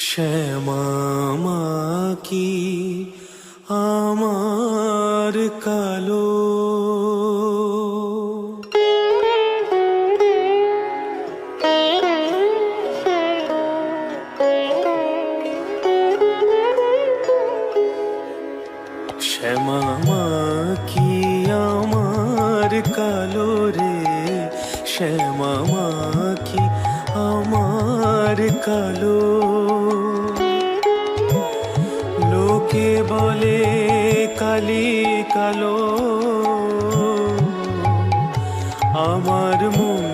শ্যামা মা কি আমার কালো। শ্যামা মা কি আমার কালো রে, শ্যামা মা কি আমার কালো। লোকে বলে কালি কালো, আমার মন